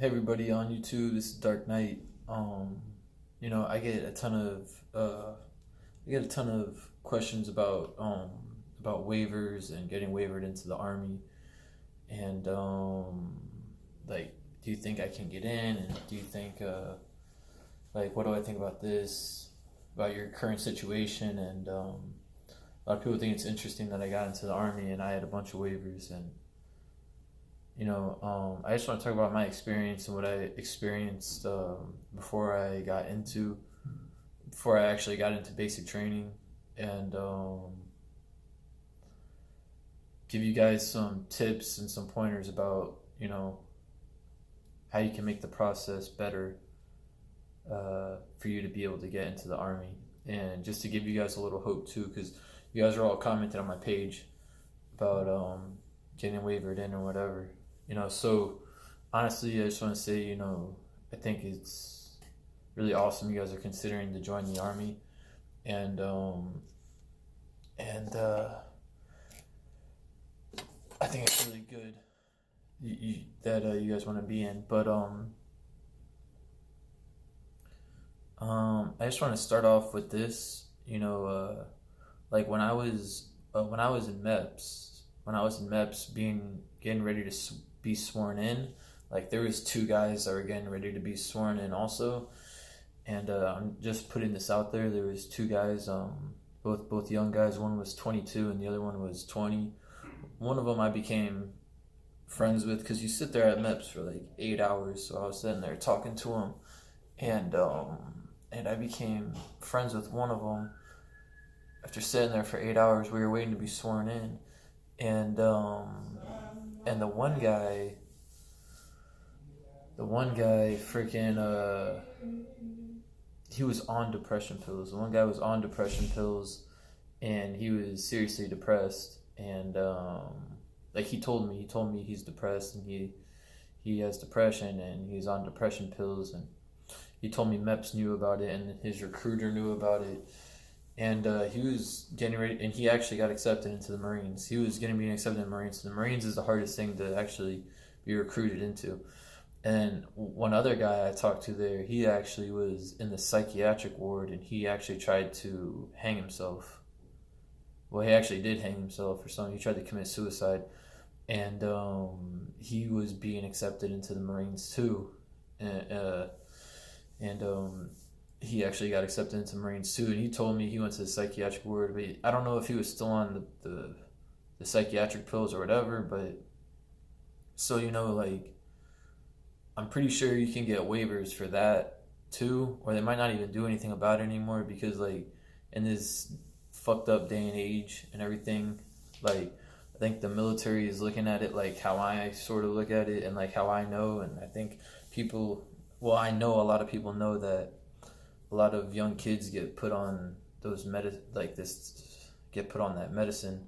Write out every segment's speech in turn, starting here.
Hey everybody on YouTube, this is Dark Knight. I get a ton of questions about waivers and getting wavered into the army, and do you think I can get in? And do you think what do I think about this, about your current situation? And a lot of people think it's interesting that I got into the army and I had a bunch of waivers. And I just want to talk about my experience and what I experienced before I actually got into basic training, and give you guys some tips and some pointers about how you can make the process better for you to be able to get into the army, and just to give you guys a little hope too, because you guys are all commenting on my page about getting wavered in or whatever. So honestly, I just want to say, I think it's really awesome you guys are considering to join the army, and I think it's really good that you guys want to be in. But I just want to start off with this. Like when I was in MEPS, getting ready to be sworn in. Like there was two guys that were getting ready to be sworn in also, and I'm just putting this out there. There was two guys, both young guys. One was 22 and the other one was 20. One of them I became friends with because you sit there at MEPS for like 8 hours. So I was sitting there talking to him, and I became friends with one of them after sitting there for 8 hours. We were waiting to be sworn in, and the one guy freaking he was on depression pills. The one guy was on depression pills, and he was seriously depressed. And he told me he's depressed, and he has depression, and he's on depression pills. And he told me MEPS knew about it, and his recruiter knew about it. And he was getting ready, and he actually got accepted into the Marines. He was getting accepted in the Marines. The Marines is the hardest thing to actually be recruited into. And one other guy I talked to there, he actually was in the psychiatric ward, and he actually tried to hang himself. Well, he actually did hang himself or something. He tried to commit suicide, and he was being accepted into the Marines too. And he actually got accepted into Marines too, and he told me he went to the psychiatric ward, but I don't know if he was still on the psychiatric pills or whatever. But so I'm pretty sure you can get waivers for that too, or they might not even do anything about it anymore, because in this fucked up day and age and everything, I think the military is looking at it like how I sort of look at it, and like how I know. And I think I know a lot of people know that a lot of young kids get put on those get put on that medicine.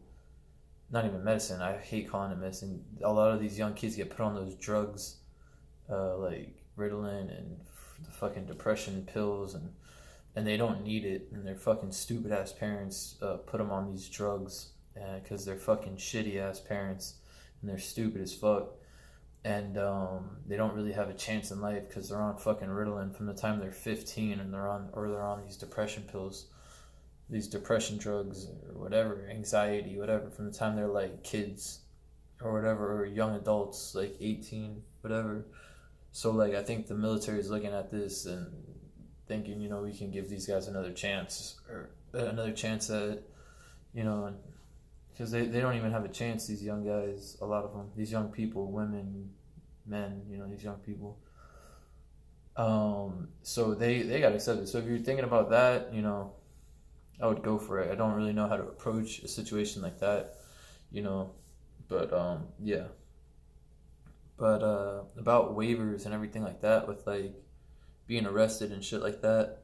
Not even medicine. I hate calling it medicine. A lot of these young kids get put on those drugs, like Ritalin and the fucking depression pills, and they don't need it. And their fucking stupid ass parents put them on these drugs because they're fucking shitty ass parents, and they're stupid as fuck. And they don't really have a chance in life because they're on fucking Ritalin from the time they're 15, and they're on these depression pills, these depression drugs or whatever, anxiety, whatever, from the time they're like kids or whatever, or young adults, like 18, whatever. So I think the military is looking at this and thinking, we can give these guys another chance at it, because they don't even have a chance, these young guys, a lot of them, these young people, women, men, these young people. So they got accepted. So if you're thinking about that, I would go for it. I don't really know how to approach a situation like that, but yeah. But about waivers and everything like that, with being arrested and shit like that,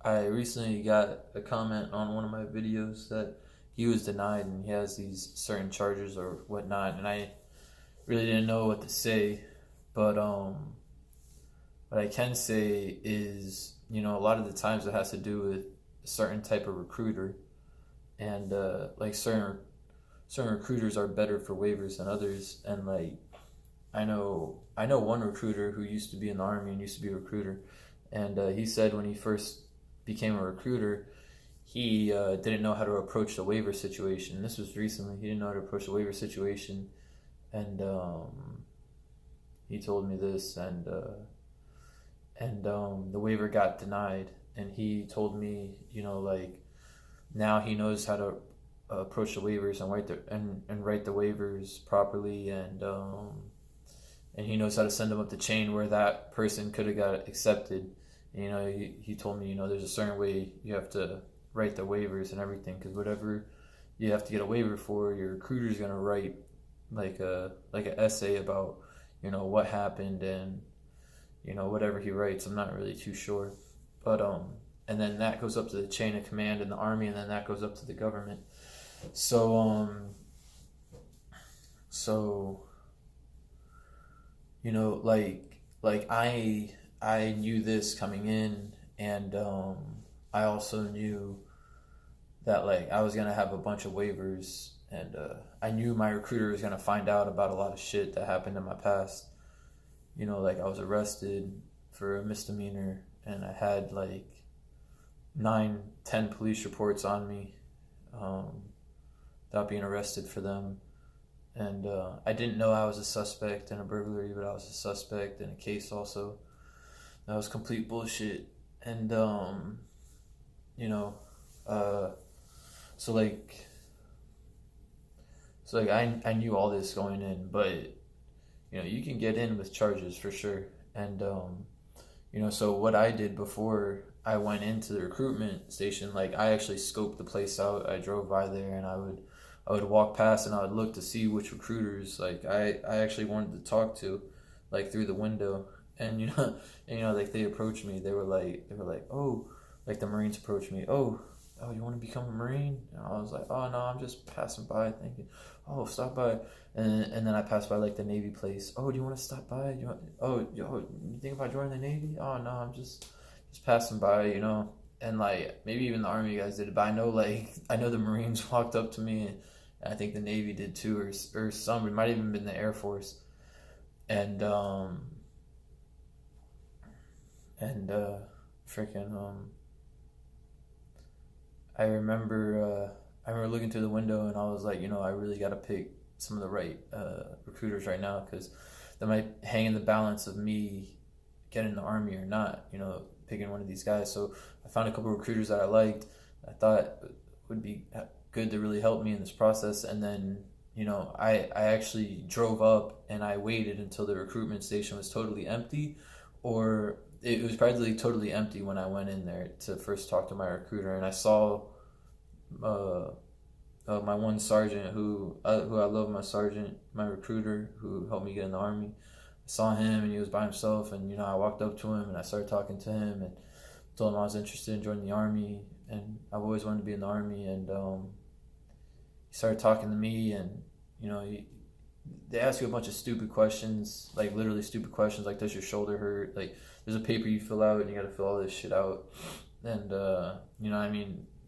I recently got a comment on one of my videos that he was denied and he has these certain charges or whatnot, and I really didn't know what to say. But what I can say is, a lot of the times it has to do with a certain type of recruiter, and certain certain recruiters are better for waivers than others, and like I know one recruiter who used to be in the army and used to be a recruiter, and he said when he first became a recruiter, he didn't know how to approach the waiver situation. This was recently. He didn't know how to approach the waiver situation, and he told me this, and the waiver got denied, and he told me, like now he knows how to approach the waivers and write the waivers properly, and he knows how to send them up the chain where that person could have got accepted. He told me, there's a certain way you have to write the waivers and everything, because whatever you have to get a waiver for, your recruiter's gonna write like an essay about what happened, and whatever he writes, I'm not really too sure, but and then that goes up to the chain of command in the army, and then that goes up to the government. So like I knew this coming in, and I also knew that like I was gonna have a bunch of waivers, and I knew my recruiter was gonna find out about a lot of shit that happened in my past. Like I was arrested for a misdemeanor, and I had like 9-10 police reports on me without being arrested for them. And I didn't know I was a suspect in a burglary, but I was a suspect in a case also. That was complete bullshit. And so I knew all this going in, but you can get in with charges for sure. And so what I did before I went into the recruitment station, like I actually scoped the place out. I drove by there, and I would walk past, and I would look to see which recruiters like I actually wanted to talk to, like through the window. And like they approached me. They were like, oh, like the Marines approached me. Oh, you want to become a Marine? And I was like, oh no, I'm just passing by thinking, oh, stop by. And then I passed by like the Navy place. Oh, do you want to stop by? You think about joining the Navy? Oh no, I'm just passing by, And like maybe even the Army guys did it, but I know the Marines walked up to me, and I think the Navy did too, or some. It might have even been the Air Force, and I remember looking through the window, and I was like, I really got to pick some of the right recruiters right now, because they might hang in the balance of me getting in the Army or not, picking one of these guys. So I found a couple of recruiters that I liked, I thought would be good to really help me in this process. And then, I actually drove up, and I waited until the recruitment station was totally empty, or it was probably totally empty when I went in there to first talk to my recruiter. And I saw my one sergeant who I love, my recruiter who helped me get in the Army. I saw him, and he was by himself, and I walked up to him, and I started talking to him, and told him I was interested in joining the Army, and I've always wanted to be in the Army. And he started talking to me, and they ask you a bunch of stupid questions, like literally stupid questions, like does your shoulder hurt? Like there's a paper you fill out, and you got to fill all this shit out, and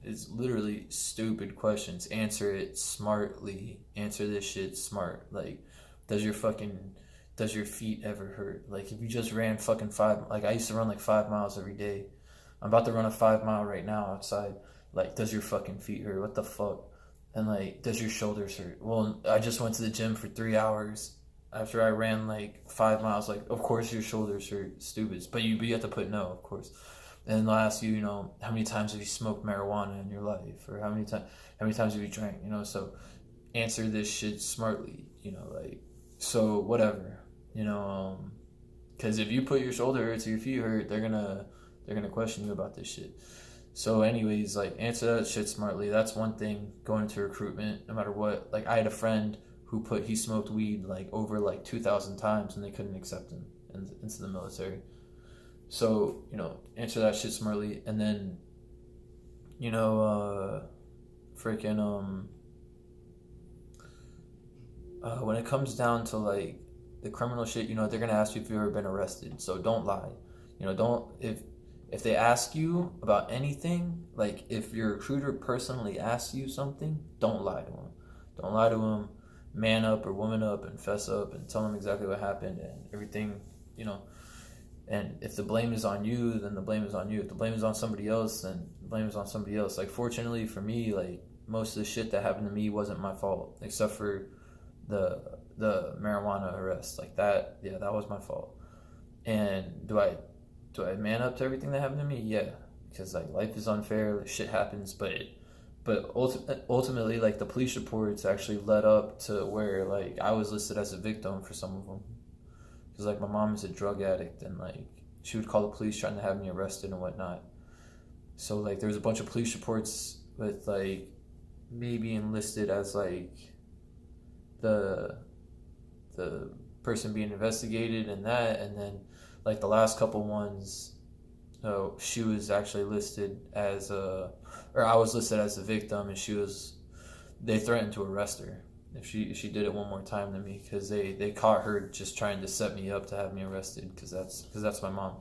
it's literally stupid questions. Answer it smartly. Answer this shit smart. Like, does your feet ever hurt? Like, if you just ran fucking I used to run like 5 miles every day. I'm about to run a 5 mile right now outside. Like, does your fucking feet hurt? What the fuck? And like, does your shoulders hurt? Well, I just went to the gym for 3 hours after I ran like 5 miles. Like, of course your shoulders hurt, stupid. But you have to put no, of course. And they'll ask you, how many times have you smoked marijuana in your life, or how many times have you drank, So answer this shit smartly, so whatever, because if you put your shoulder hurts or your feet hurt, they're gonna question you about this shit. So anyways, like, answer that shit smartly. That's one thing going into recruitment, no matter what. Like, I had a friend who he smoked weed like over like 2,000 times, and they couldn't accept him into the military. So, answer that shit smartly. And then, when it comes down to like the criminal shit, they're going to ask you if you've ever been arrested. So don't lie. If they ask you about anything, like if your recruiter personally asks you something, don't lie to them. Don't lie to him. Man up or woman up and fess up and tell him exactly what happened and everything, you know. And if the blame is on you, then the blame is on you. If the blame is on somebody else, then the blame is on somebody else. Like, fortunately for me, like, most of the shit that happened to me wasn't my fault, except for the marijuana arrest. Like, that, yeah, that was my fault. And do I man up to everything that happened to me? Yeah, because, like, life is unfair, like, shit happens, but ultimately, like, the police reports actually led up to where, like, I was listed as a victim for some of them. Because, like, my mom is a drug addict, and, like, she would call the police trying to have me arrested and whatnot. So, like, there was a bunch of police reports with, like, me being listed as, like, the person being investigated and that. And then, like, the last couple ones, she was actually listed as or I was listed as a victim, and they threatened to arrest her if she did it one more time to me, because they caught her just trying to set me up to have me arrested, because that's my mom.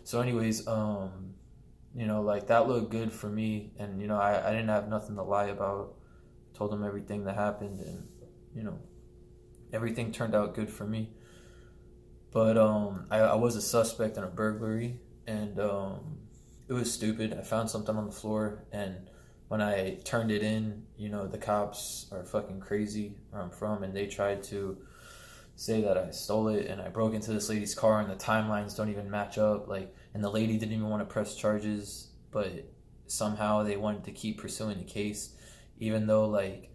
So anyways, you know, like, that looked good for me, and, you know, I didn't have nothing to lie about. Told them everything that happened, and, you know, everything turned out good for me. But I was a suspect in a burglary, and it was stupid. I found something on the floor, and when I turned it in, you know, the cops are fucking crazy where I'm from, and they tried to say that I stole it, and I broke into this lady's car, and the timelines don't even match up, like, and the lady didn't even want to press charges, but somehow they wanted to keep pursuing the case, even though, like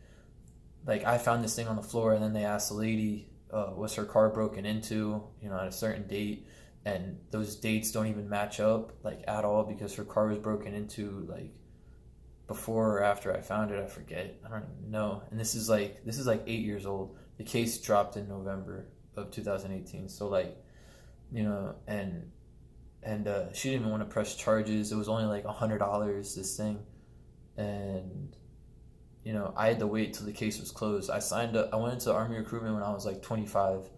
I found this thing on the floor, and then they asked the lady, was her car broken into, you know, at a certain date, and those dates don't even match up, like, at all, because her car was broken into, like, before or after I found it. I forget. I don't even know. And this is like 8 years old. The case dropped in November of 2018. So, like, you know, and she didn't even want to press charges. It was only like $100, this thing, and, you know, I had to wait till the case was closed. I signed up. I went into Army recruitment when I was like 25.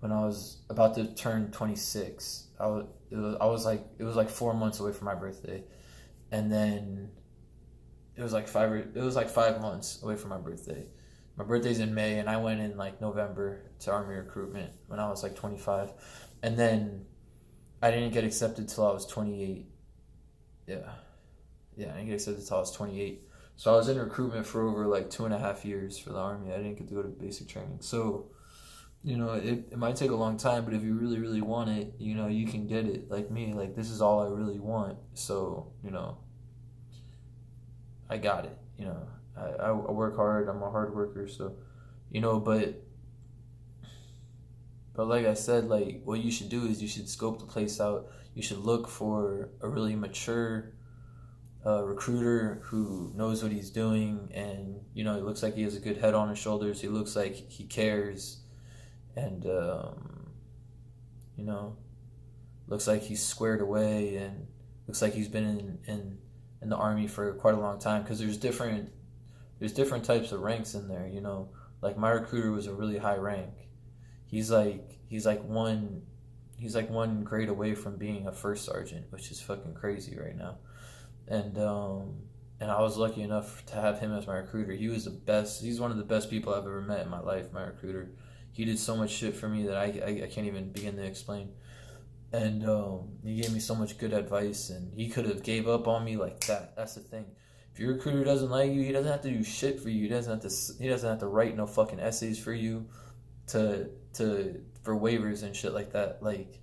When I was about to turn 26, it was like 4 months away from my birthday, and then it was like 5 months away from my birthday. My birthday's in May, and I went in like November to Army recruitment when I was like 25, and then I didn't get accepted till I was 28. Yeah, I didn't get accepted till I was 28. So I was in recruitment for over like 2.5 years for the Army. I didn't get to go to basic training. So, you know, it might take a long time, but if you really, really want it, you know, you can get it. Like me, like, this is all I really want. So, you know, I got it. You know, I work hard. I'm a hard worker. So, you know, but like I said, like, what you should do is you should scope the place out. You should look for a really mature recruiter who knows what he's doing, and, you know, he looks like he has a good head on his shoulders. He looks like he cares, and you know, looks like he's squared away, and looks like he's been in the Army for quite a long time, because there's different types of ranks in there, you know. Like, my recruiter was a really high rank. He's like one grade away from being a first sergeant, which is fucking crazy right now. And I was lucky enough to have him as my recruiter. He was the best. He's one of the best people I've ever met in my life, my recruiter. He did so much shit for me that I can't even begin to explain. And he gave me so much good advice, and he could have gave up on me like that. That's the thing. If your recruiter doesn't like you, he doesn't have to do shit for you. He doesn't have to write no fucking essays for you for waivers and shit like that. Like,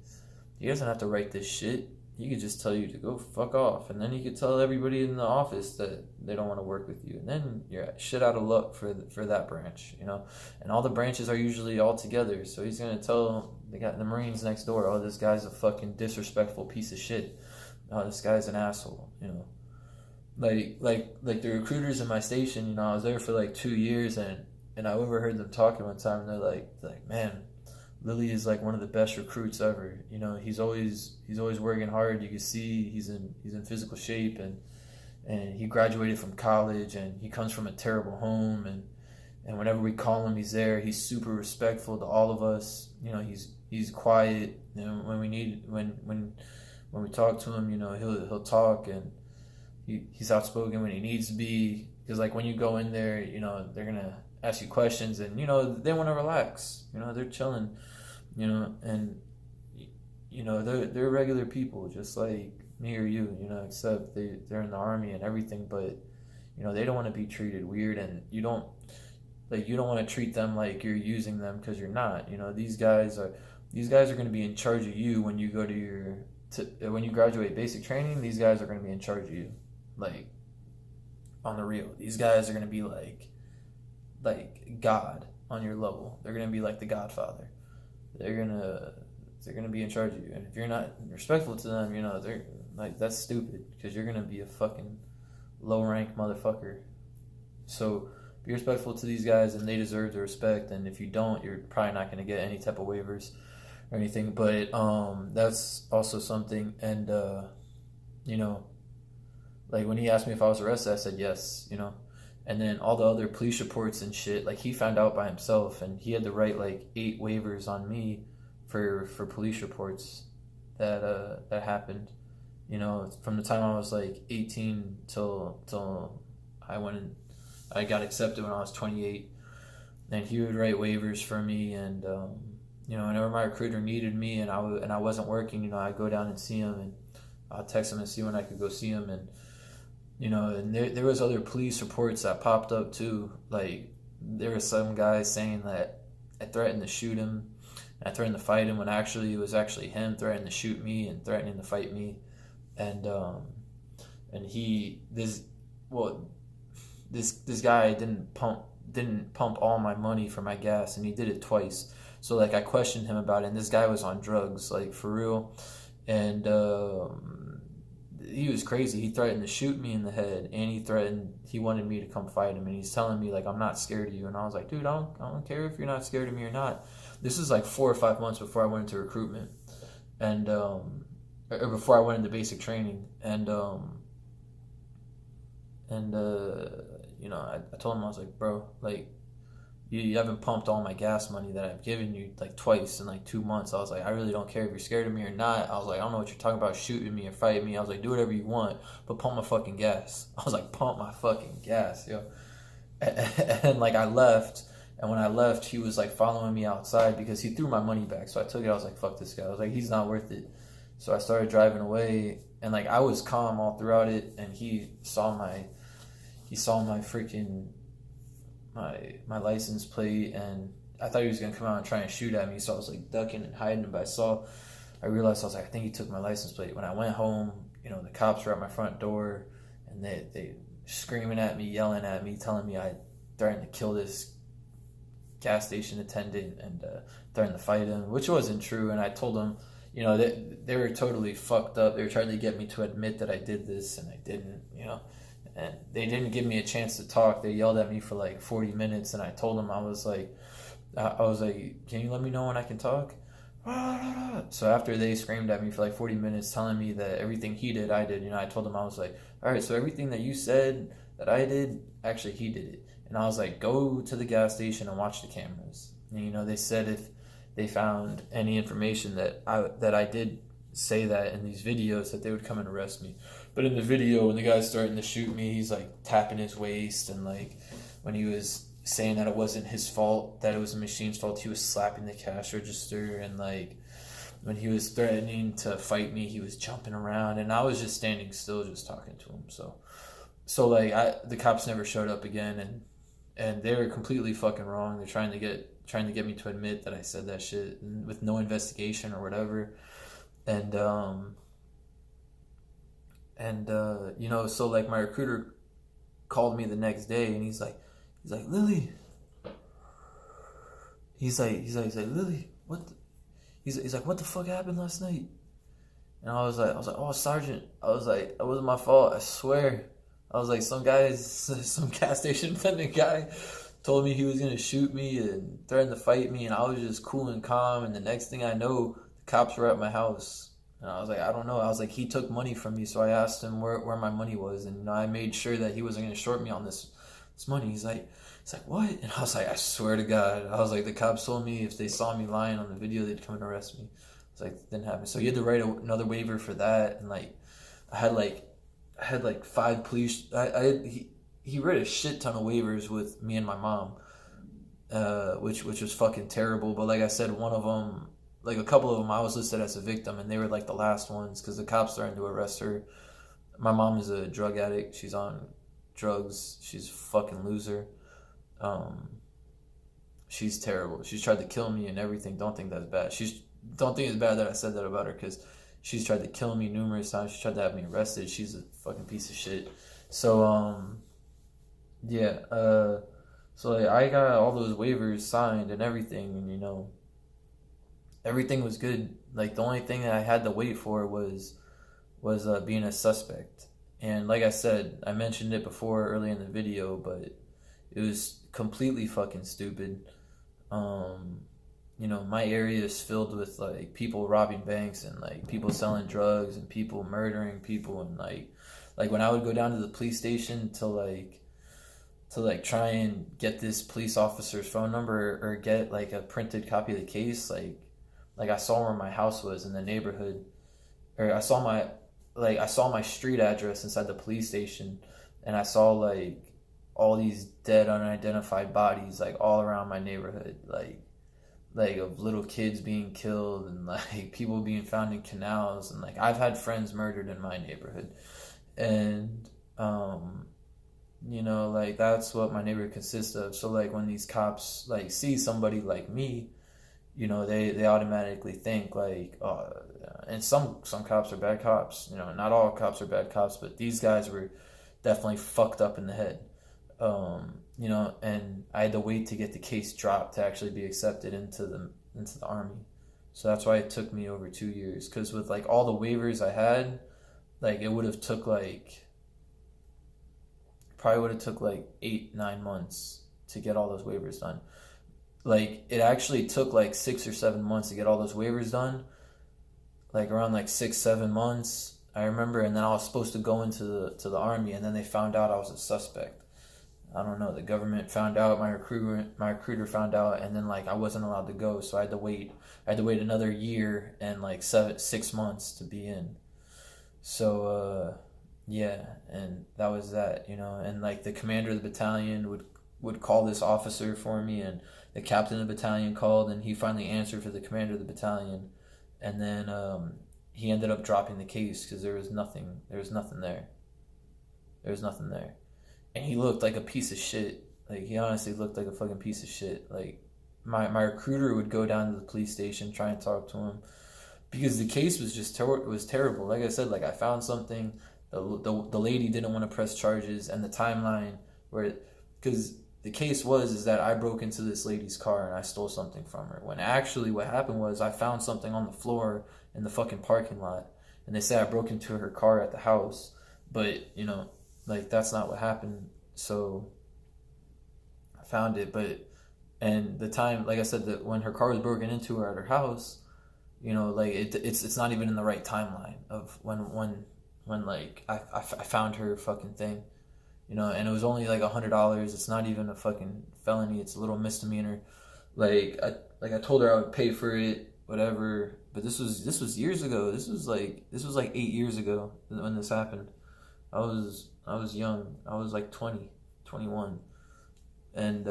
he doesn't have to write this shit. He could just tell you to go fuck off, and then he could tell everybody in the office that they don't want to work with you, and then you're shit out of luck for that branch, you know. And all the branches are usually all together, so he's gonna tell the Marines next door, oh, this guy's a fucking disrespectful piece of shit. Oh, this guy's an asshole, you know. Like the recruiters in my station, you know, I was there for like 2 years, and I overheard them talking one time, and they're like, man, Lily is like one of the best recruits ever. You know, he's always working hard. You can see he's in physical shape, and he graduated from college, and he comes from a terrible home, and whenever we call him, he's there. He's super respectful to all of us. You know, he's quiet. You know, when we talk to him, you know, he'll talk, and he's outspoken when he needs to be. Because, like, when you go in there, you know, they're gonna ask you questions, and you know they want to relax. You know, they're chilling. You know, and you know they're regular people, just like me or you. You know, except they're in the army and everything, but you know they don't want to be treated weird, and you don't want to treat them like you're using them, because you're not. You know, these guys are going to be in charge of you when you go to when you graduate basic training. These guys are going to be in charge of you, like on the real. These guys are going to be like God on your level. They're going to be like the Godfather. They're gonna be in charge of you, and if you're not respectful to them, you know they're like, that's stupid, because you're gonna be a fucking low rank motherfucker. So be respectful to these guys, and they deserve the respect. And if you don't, you're probably not gonna get any type of waivers or anything. But that's also something. And you know, like when he asked me if I was arrested, I said yes. You know, and then all the other police reports and shit, like he found out by himself, and he had to write like 8 waivers on me for police reports that happened. You know, from the time I was like 18 till I got accepted when I was 28, and he would write waivers for me. And you know, whenever my recruiter needed me and I wasn't working, you know, I'd go down and see him, and I'd text him and see when I could go see him. And you know, and there was other police reports that popped up too. Like there was some guys saying that I threatened to shoot him, and I threatened to fight him, when actually it was actually him threatening to shoot me and threatening to fight me. And this guy didn't pump all my money for my gas, and he did it twice. So like I questioned him about it, and this guy was on drugs, like for real. And he was crazy. He threatened to shoot me in the head, and he wanted me to come fight him, and he's telling me like, I'm not scared of you. And I was like, dude, I don't care if you're not scared of me or not. This is like 4 or 5 months before I went into recruitment, and or before I went into basic training. And you know, I told him, I was like, bro, like you haven't pumped all my gas money that I've given you like twice in like 2 months. I was like, I really don't care if you're scared of me or not. I was like, I don't know what you're talking about, shooting me or fighting me. I was like, do whatever you want, but pump my fucking gas. I was like, pump my fucking gas, yo. And like I left, and when I left, he was like following me outside because he threw my money back. So I took it. I was like, fuck this guy. I was like, he's not worth it. So I started driving away, and like I was calm all throughout it, and he saw my freaking my license plate, and I thought he was gonna come out and try and shoot at me. So I was like ducking and hiding, but I realized, I was like, I think he took my license plate. When I went home, you know, the cops were at my front door, and they screaming at me, yelling at me, telling me I threatened to kill this gas station attendant, and threatened to fight him, which wasn't true. And I told them, you know, they were totally fucked up. They were trying to get me to admit that I did this, and I didn't, you know. And they didn't give me a chance to talk. They yelled at me for like 40 minutes, and I told them, I was like, can you let me know when I can talk? So after they screamed at me for like 40 minutes, telling me that everything he did, I did, you know, I told them, I was like, all right, so everything that you said that I did, actually he did it. And I was like, go to the gas station and watch the cameras. And, you know, they said if they found any information that I did say that in these videos, that they would come and arrest me. But in the video, when the guy's starting to shoot me, he's like tapping his waist, and like when he was saying that it wasn't his fault, that it was the machine's fault, he was slapping the cash register. And like when he was threatening to fight me, he was jumping around, and I was just standing still, just talking to him. So like the cops never showed up again, and they were completely fucking wrong. They're trying to get me to admit that I said that shit with no investigation or whatever. And you know, so like my recruiter called me the next day, and he's like, Lily. He's like, Lily, what? He's like, what the fuck happened last night? And I was like, oh, Sergeant. I was like, it wasn't my fault, I swear. I was like, some gas station attendant guy told me he was gonna shoot me and threatened to fight me, and I was just cool and calm. And the next thing I know, the cops were at my house. And I was like, I don't know. I was like, he took money from me, so I asked him where my money was, and you know, I made sure that he wasn't gonna short me on this money. He's like, what? And I was like, I swear to God. I was like, the cops told me if they saw me lying on the video, they'd come and arrest me. It's like, it didn't happen. So he had to write another waiver for that, and like, I had like 5 police. He read a shit ton of waivers with me and my mom, which was fucking terrible. But like I said, one of them, like a couple of them, I was listed as a victim, and they were like the last ones because the cops started to arrest her. My mom is a drug addict. She's on drugs. She's a fucking loser. Um, she's terrible. She's tried to kill me and everything. Don't think that's bad. Don't think it's bad that I said that about her because she's tried to kill me numerous times. She tried to have me arrested. She's a fucking piece of shit. So yeah. So like, I got all those waivers signed and everything, and everything was good. Like the only thing that I had to wait for was being a suspect. And like I said, I mentioned it before early in the video, but it was completely fucking stupid. My area is filled with like people robbing banks and like people selling drugs and people murdering people, and like when I would go down to the police station to try and get this police officer's phone number or get like a printed copy of the case, like I saw where my house was in the neighborhood, or I saw my street address inside the police station, and I saw like all these dead unidentified bodies like all around my neighborhood, like of little kids being killed and like people being found in canals, and like I've had friends murdered in my neighborhood, and like that's what my neighborhood consists of. So like when these cops like see somebody like me, they automatically think like, and some cops are bad cops. Not all cops are bad cops, but these guys were definitely fucked up in the head. And I had to wait to get the case dropped to actually be accepted into the army. So that's why it took me over 2 years. Because with like all the waivers I had, like it would have took probably would have took like 8-9 months to get all those waivers done. Like it actually took like 6 or 7 months to get all those waivers done. Like around like 6-7 months, I remember. And then I was supposed to go into the army, and then they found out I was a suspect. I don't know. The government found out. My recruiter found out, and then like I wasn't allowed to go, so I had to wait. Another year and like 6 months to be in. So yeah, and that was that. And like the commander of the battalion would call this officer for me, and the captain of the battalion called, and he finally answered for the commander of the battalion, and then he ended up dropping the case because there was nothing there. And he looked like a piece of shit. Like he honestly looked like a fucking piece of shit. Like my recruiter would go down to the police station, try and talk to him, because the case was just was terrible. Like I said, like I found something. The lady didn't want to press charges, and the timeline because the case is that I broke into this lady's car and I stole something from her. When actually what happened was I found something on the floor in the fucking parking lot, and they say I broke into her car at the house, but like that's not what happened. So I found it, and the time, like I said, that when her car was broken into her at her house, like it's not even in the right timeline of when like I found her fucking thing, and it was only like $100. It's not even a fucking felony. It's a little misdemeanor. Like I told her I would pay for it, whatever. But this was years ago. This was like 8 years ago when this happened. I was young. I was like 20, 21. And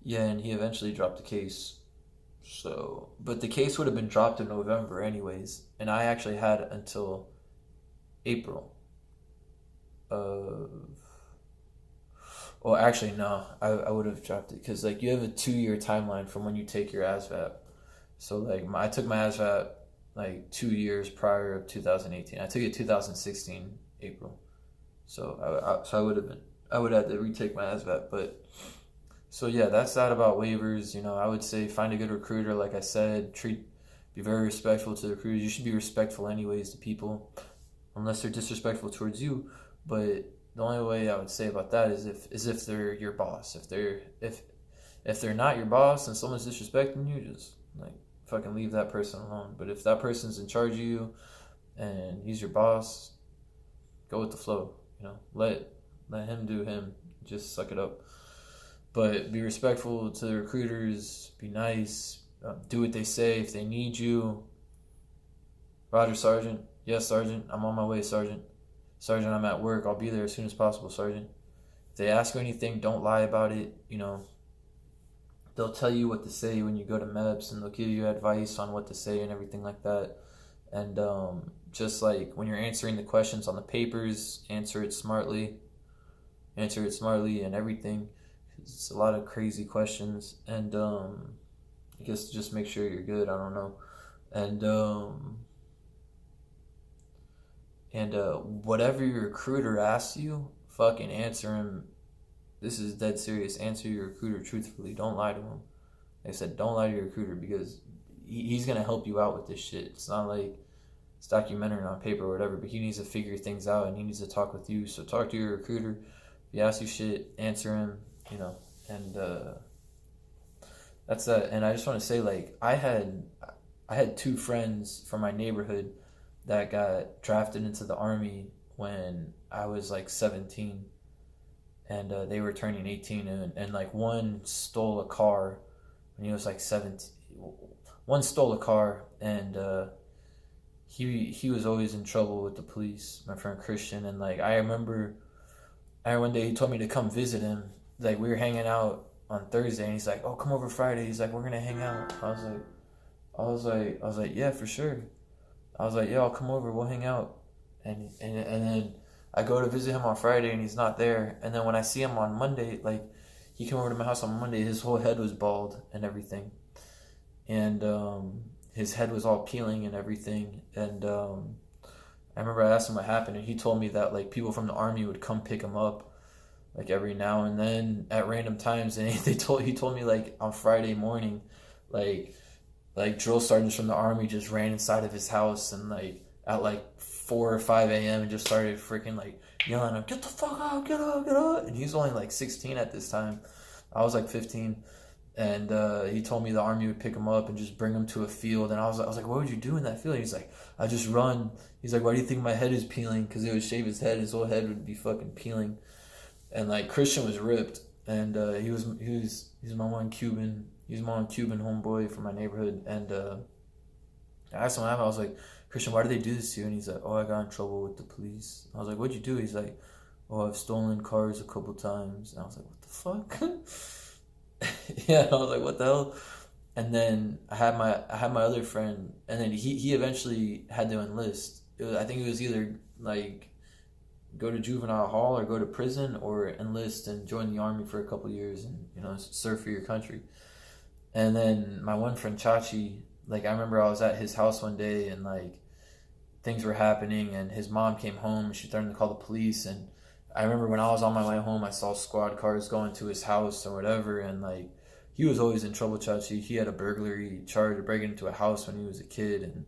yeah, and he eventually dropped the case. So, but the case would have been dropped in November anyways, and I actually had until April of. Well, actually, no, I would have dropped it because like you have a 2-year timeline from when you take your ASVAB. So like I took my ASVAB like 2 years prior of 2018. I took it 2016 April. So I would have to retake my ASVAB, but. So yeah, that's that about waivers. I would say find a good recruiter. Like I said, be very respectful to the recruiters. You should be respectful anyways to people, unless they're disrespectful towards you. But the only way I would say about that is if they're your boss. If they're not your boss and someone's disrespecting you, just like fucking leave that person alone. But if that person's in charge of you and he's your boss, go with the flow. Let him do him. Just suck it up. But be respectful to the recruiters. Be nice. Do what they say if they need you. Roger, Sergeant. Yes, Sergeant. I'm on my way, Sergeant. Sergeant, I'm at work. I'll be there as soon as possible, Sergeant. If they ask you anything, don't lie about it. They'll tell you what to say when you go to MEPS, and they'll give you advice on what to say and everything like that. And just like when you're answering the questions on the papers, answer it smartly and everything. It's a lot of crazy questions, and I guess just make sure you're good. I don't know. And whatever your recruiter asks you, fucking answer him. This is dead serious. Answer your recruiter truthfully. Don't lie to him. Like I said, don't lie to your recruiter, because he's gonna help you out with this shit. It's not like it's documentary on paper or whatever, but he needs to figure things out and he needs to talk with you. So talk to your recruiter. If he asks you shit, answer him. And that's that. And I just want to say, like, I had two friends from my neighborhood that got drafted into the army when I was like 17, and they were turning 18, and like one stole a car when he was like 17. One stole a car, and he was always in trouble with the police, my friend Christian. And like I remember one day he told me to come visit him. Like we were hanging out on Thursday, and he's like, "Oh, come over Friday." He's like, "We're gonna hang out." I was like, "Yeah, for sure." I was like, "Yeah, I'll come over. We'll hang out." And then I go to visit him on Friday, and he's not there. And then when I see him on Monday, like he came over to my house on Monday, his whole head was bald and everything, and his head was all peeling and everything. And I remember I asked him what happened, and he told me that like people from the army would come pick him up like every now and then at random times. And he told me like on Friday morning, like drill sergeants from the army just ran inside of his house, and like at like 4 or 5 a.m. and just started freaking like yelling at him, "Get the fuck out, get out, get out!" And he's only like 16 at this time. I was like 15. And he told me the army would pick him up and just bring him to a field. And I was like, "What would you do in that field?" And he's like, "I just run." He's like, "Why do you think my head is peeling?" Because they would shave his head, his whole head would be fucking peeling. And like Christian was ripped, and he's my one Cuban. He's my one Cuban homeboy from my neighborhood. And I asked him what happened. I was like, "Christian, why did they do this to you?" And he's like, "Oh, I got in trouble with the police." I was like, "What'd you do?" He's like, "Oh, I've stolen cars a couple times." And I was like, "What the fuck?" Yeah, I was like, "What the hell?" And then I had my other friend, and then he eventually had to enlist. I think it was either like go to juvenile hall or go to prison, or enlist and join the army for a couple years and serve for your country. And then my one friend Chachi, like I remember I was at his house one day, and like things were happening, and his mom came home and she threatened to call the police. And I remember when I was on my way home, I saw squad cars going to his house or whatever, and like he was always in trouble, Chachi. He had a burglary charge of breaking into a house when he was a kid, and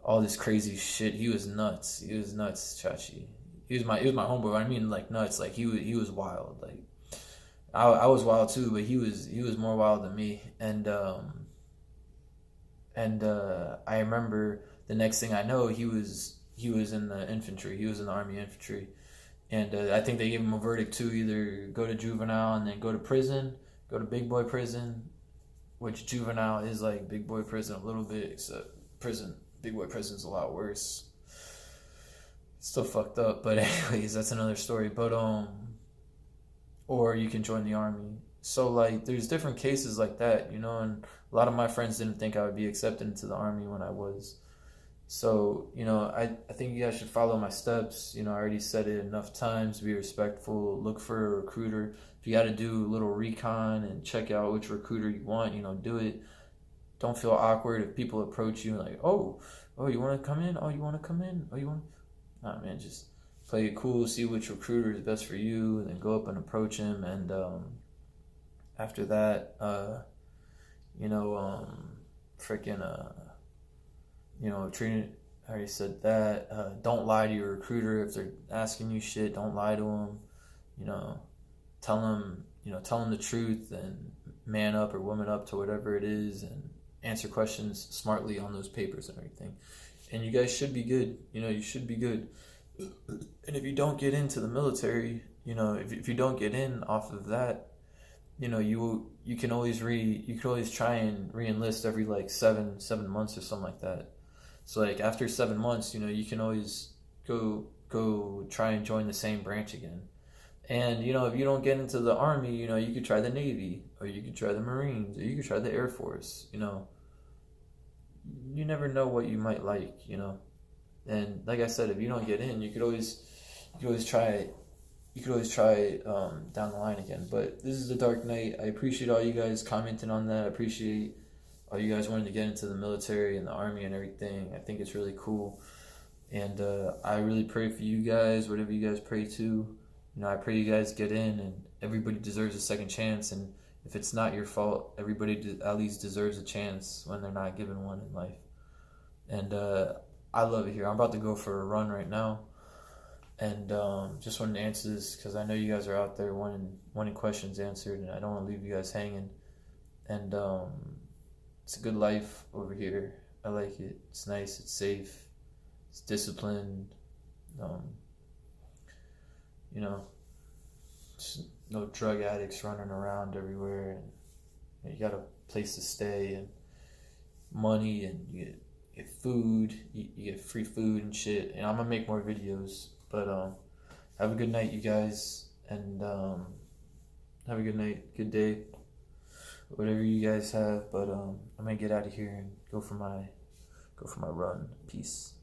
all this crazy shit. He was nuts, Chachi. He was my homeboy. I mean, like nuts. Like he was wild. Like I was wild too, but he was more wild than me. And I remember the next thing I know, he was in the infantry. He was in the army infantry. And I think they gave him a verdict to either go to juvenile and then go to prison, go to big boy prison, which juvenile is like big boy prison a little bit, except big boy prison is a lot worse. Still fucked up, but anyways, that's another story. But or you can join the army. So like, there's different cases like that, and a lot of my friends didn't think I would be accepted into the army when I was. So, I think you guys should follow my steps. I already said it enough times. Be respectful. Look for a recruiter. If you got to do a little recon and check out which recruiter you want, do it. Don't feel awkward if people approach you like, oh, you want to come in? Oh, you want to come in? Oh, you want? Nah, man, just play it cool. See which recruiter is best for you, and then go up and approach him. And after that, treating. I already said that. Don't lie to your recruiter if they're asking you shit. Don't lie to them. Tell them the truth, and man up or woman up to whatever it is, and answer questions smartly on those papers and everything. And you guys should be good. You should be good. And if you don't get into the military, if you don't get in off of that, you can always try and re-enlist every like 7 months or something like that. So like after 7 months, you can always go go try and join the same branch again. And you know, if you don't get into the Army, you know, you could try the Navy, or you could try the Marines, or you could try the Air Force. You know, you never know what you might like. You know, and like I said, if you don't get in, you could always try it. You could always try it down the line again. But this is the Dark Knight. I appreciate all you guys commenting on that. I appreciate all you guys wanting to get into the military and the Army and everything. I think it's really cool. And I really pray for you guys, whatever you guys pray to. You know, I pray you guys get in, and everybody deserves a second chance. And if it's not your fault, everybody at least deserves a chance when they're not given one in life. And I love it here. I'm about to go for a run right now. And just wanted to answer this because I know you guys are out there wanting questions answered, and I don't want to leave you guys hanging. And it's a good life over here. I like it. It's nice. It's safe. It's disciplined. You know, no drug addicts running around everywhere, and you got a place to stay and money, and you get food. You get free food and shit. And I'm gonna make more videos. But have a good night, you guys, and have a good night, good day, whatever you guys have. But I'm gonna get out of here and go for my run. Peace.